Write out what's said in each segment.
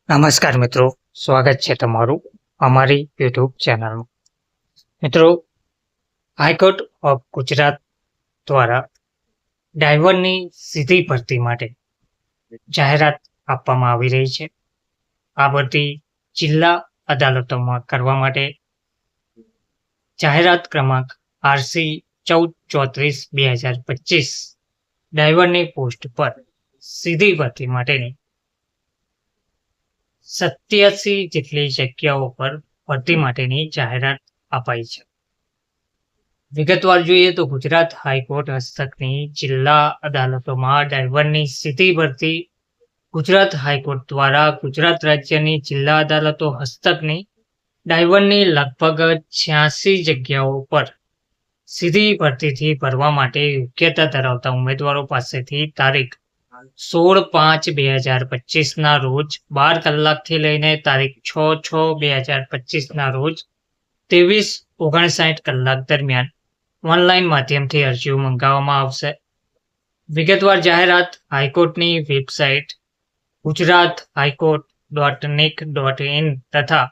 નમસ્કાર મિત્રો, સ્વાગત છે તમારું અમારી યુટ્યુબ ચેનલમાં. મિત્રો, હાઈકોર્ટ ઓફ ગુજરાત દ્વારા ડ્રાઈવરની સીધી ભરતી માટે જાહેરાત આપવામાં આવી રહી છે. આ ભરતી જિલ્લા અદાલતોમાં કરવા માટે જાહેરાત ક્રમાંક RC 1434/2025 ડ્રાઈવરની પોસ્ટ પર સીધી ભરતી માટેની 87 જેટલી જગ્યાઓ પર ભરતી માટેની જાહેરાત અપાઈ છે. વિગતવાર જોઈએ તો ગુજરાત હાઈકોર્ટ હસ્તકની જિલ્લા અદાલતોમાં ડ્રાઈવરની સીધી ભરતી ગુજરાત હાઈકોર્ટ દ્વારા ગુજરાત રાજ્યની જિલ્લા અદાલતો હસ્તકની ડ્રાઈવરની લગભગ 86 જગ્યાઓ પર સીધી ભરતીથી ભરવા માટે યોગ્યતા ધરાવતા ઉમેદવારો પાસેથી તારીખ 16/5/2025 ના રોજ 12 કલાકથી લઈને તારીખ 6/6/2025 ના રોજ 23:59 કલાક દરમિયાન ઓનલાઈન માધ્યમથી અરજીઓ મંગાવવામાં આવશે. વિગતવાર જાહેરાત હાઈકોર્ટની વેબસાઇટ gujarathighcourt.nic.in તથા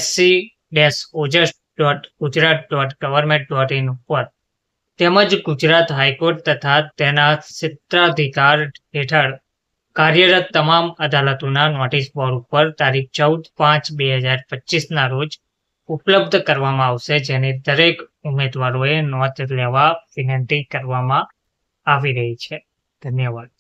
sc-ojas.gujarat.government.in ઉપર તેમજ ગુજરાત હાઈકોર્ટ તથા તેના ક્ષેત્રાધિકાર હેઠળ કાર્યરત તમામ અદાલતોના નોટિસ બોર્ડ ઉપર તારીખ 14/5/2025 ના રોજ ઉપલબ્ધ કરવામાં આવશે, જેની દરેક ઉમેદવારોએ નોંધ લેવા વિનંતી કરવામાં આવી રહી છે. ધન્યવાદ.